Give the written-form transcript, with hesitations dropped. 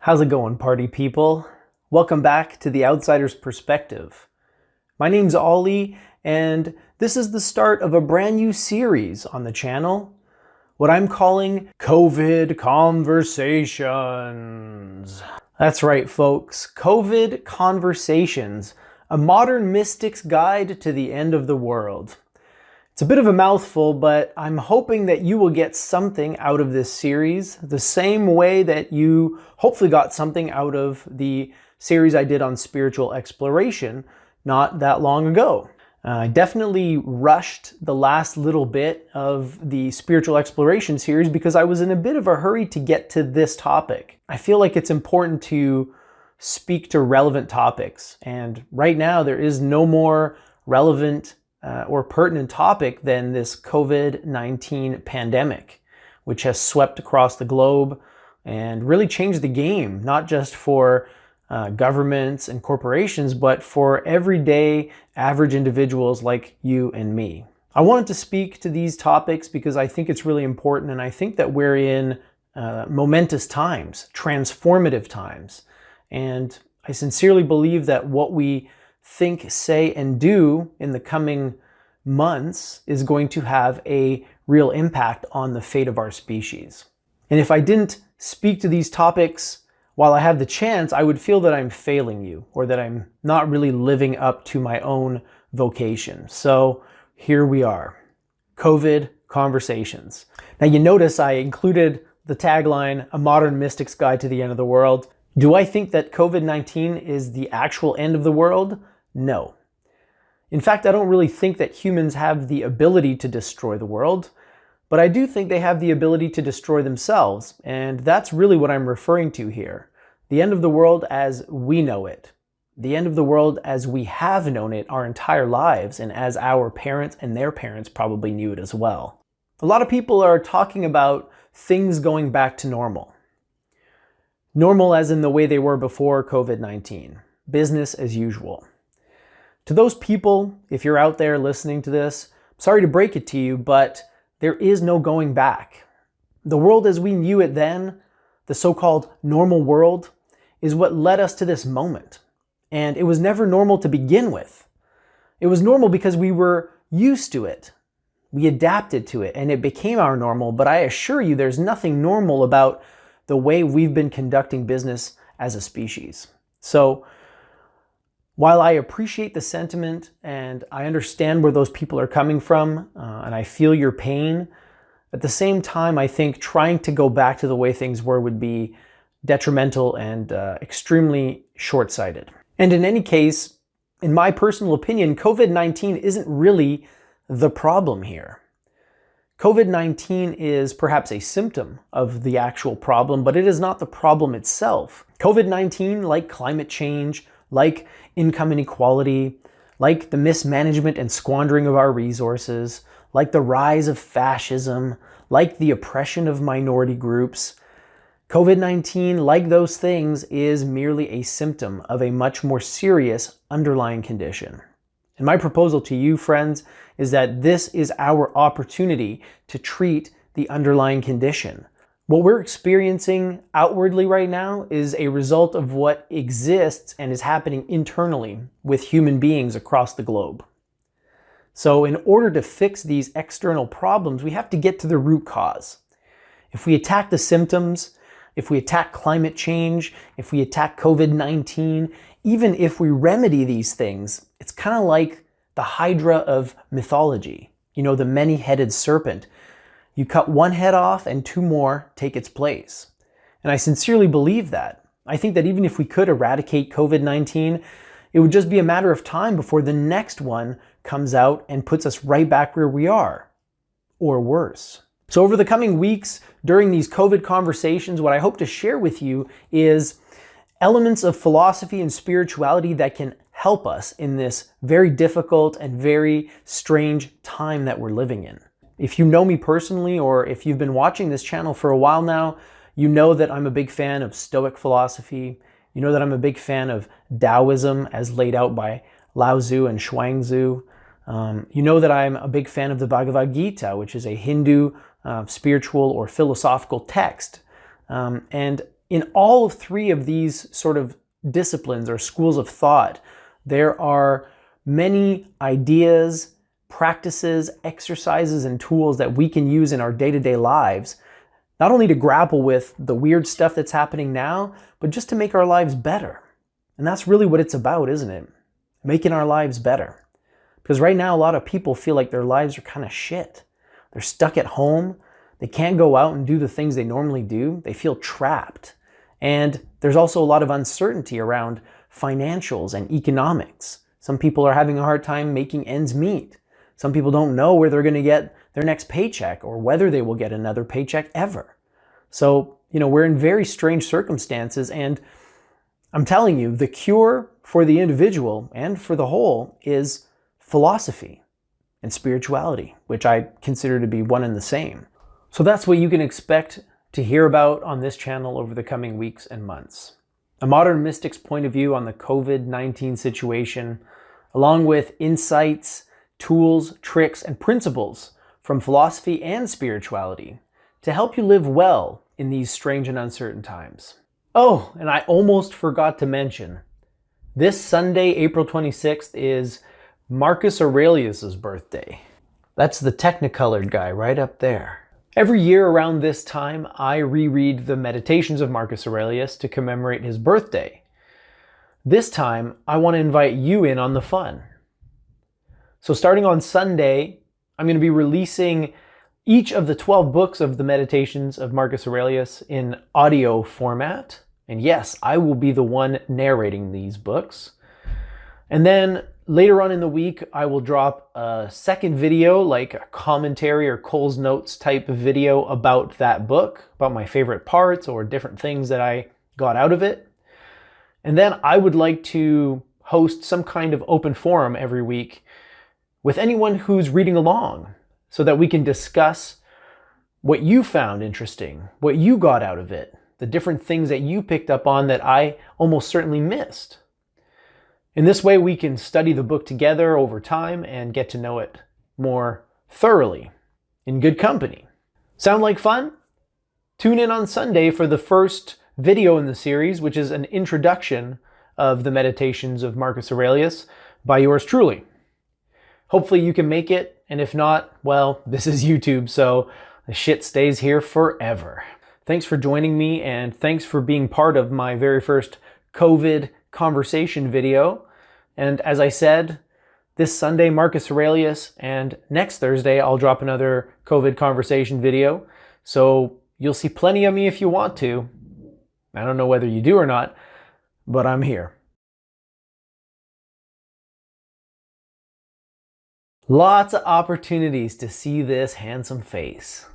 How's it going, party people? Welcome back to The Outsider's Perspective. My name's Ollie, and this is the start of a brand new series on the channel, what I'm calling COVID Conversations. That's right, folks, COVID Conversations, a modern mystic's guide to the end of the world. It's a bit of a mouthful, but I'm hoping that you will get something out of this series the same way that you hopefully got something out of the series I did on spiritual exploration not that long ago. I definitely rushed the last little bit of the spiritual exploration series because I was in a bit of a hurry to get to this topic. I feel like it's important to speak to relevant topics, and right now there is no more relevant or pertinent topic than this COVID-19 pandemic, which has swept across the globe and really changed the game, not just for governments and corporations, but for everyday average individuals like you and me. I wanted to speak to these topics because I think it's really important, and I think that we're in momentous times, transformative times, and I sincerely believe that what we think, say, and do in the coming months is going to have a real impact on the fate of our species. And if I didn't speak to these topics while I have the chance, I would feel that I'm failing you, or that I'm not really living up to my own vocation. So here we are, COVID Conversations. Now you notice I included the tagline, A Modern Mystic's Guide to the End of the World. Do I think that COVID-19 is the actual end of the world? No. In fact, I don't really think that humans have the ability to destroy the world, but I do think they have the ability to destroy themselves, and that's really what I'm referring to here. The end of the world as we know it. The end of the world as we have known it our entire lives, and as our parents and their parents probably knew it as well. A lot of people are talking about things going back to normal. Normal as in the way they were before COVID-19. Business as usual. To those people, if you're out there listening to this, sorry to break it to you, but there is no going back. The world as we knew it then, the so-called normal world, is what led us to this moment. And it was never normal to begin with. It was normal because we were used to it. We adapted to it, and it became our normal, but I assure you there's nothing normal about the way we've been conducting business as a species. So, while I appreciate the sentiment and I understand where those people are coming from, and I feel your pain, at the same time, I think trying to go back to the way things were would be detrimental and extremely short-sighted. And in any case, in my personal opinion, COVID-19 isn't really the problem here. COVID-19 is perhaps a symptom of the actual problem, but it is not the problem itself. COVID-19, like climate change, like income inequality, like the mismanagement and squandering of our resources, like the rise of fascism, like the oppression of minority groups, COVID-19, like those things, is merely a symptom of a much more serious underlying condition. And my proposal to you, friends, is that this is our opportunity to treat the underlying condition. What we're experiencing outwardly right now is a result of what exists and is happening internally with human beings across the globe. So in order to fix these external problems, we have to get to the root cause. If we attack the symptoms, if we attack climate change, if we attack COVID-19, even if we remedy these things, it's kind of like the Hydra of mythology. You know, the many-headed serpent. You cut one head off and two more take its place. And I sincerely believe that. I think that even if we could eradicate COVID-19, it would just be a matter of time before the next one comes out and puts us right back where we are, or worse. So over the coming weeks, during these COVID conversations, what I hope to share with you is elements of philosophy and spirituality that can help us in this very difficult and very strange time that we're living in. If you know me personally, or if you've been watching this channel for a while now, you know that I'm a big fan of Stoic philosophy. You know that I'm a big fan of Taoism as laid out by Lao Tzu and Shuangzi. You know that I'm a big fan of the Bhagavad Gita, which is a Hindu spiritual or philosophical text. And in all three of these sort of disciplines or schools of thought, there are many ideas, practices, exercises, and tools that we can use in our day-to-day lives, not only to grapple with the weird stuff that's happening now, but just to make our lives better. And that's really what it's about, isn't it? Making our lives better. Because right now, a lot of people feel like their lives are kind of shit. They're stuck at home. They can't go out and do the things they normally do. They feel trapped. And there's also a lot of uncertainty around financials and economics. Some people are having a hard time making ends meet. Some people don't know where they're going to get their next paycheck or whether they will get another paycheck ever. So, we're in very strange circumstances, and I'm telling you, the cure for the individual and for the whole is philosophy and spirituality, which I consider to be one and the same. So that's what you can expect to hear about on this channel over the coming weeks and months. A modern mystic's point of view on the COVID-19 situation, along with insights, tools, tricks, and principles from philosophy and spirituality to help you live well in these strange and uncertain times. Oh, and I almost forgot to mention, this Sunday, April 26th, is Marcus Aurelius' birthday. That's the Technicolored guy right up there. Every year around this time, I reread the Meditations of Marcus Aurelius to commemorate his birthday. This time, I want to invite you in on the fun. So starting on Sunday, I'm going to be releasing each of the 12 books of the Meditations of Marcus Aurelius in audio format. And yes, I will be the one narrating these books. And then later on in the week, I will drop a second video, like a commentary or Cole's Notes type of video about that book, about my favorite parts or different things that I got out of it. And then I would like to host some kind of open forum every week with anyone who's reading along so that we can discuss what you found interesting, what you got out of it, the different things that you picked up on that I almost certainly missed. In this way, we can study the book together over time and get to know it more thoroughly in good company. Sound like fun? Tune in on Sunday for the first video in the series, which is an introduction of the Meditations of Marcus Aurelius by yours truly. Hopefully you can make it, and if not, well, this is YouTube, so the shit stays here forever. Thanks for joining me, and thanks for being part of my very first COVID conversation video. And as I said, this Sunday, Marcus Aurelius, and next Thursday, I'll drop another COVID conversation video. So you'll see plenty of me if you want to. I don't know whether you do or not, but I'm here. Lots of opportunities to see this handsome face.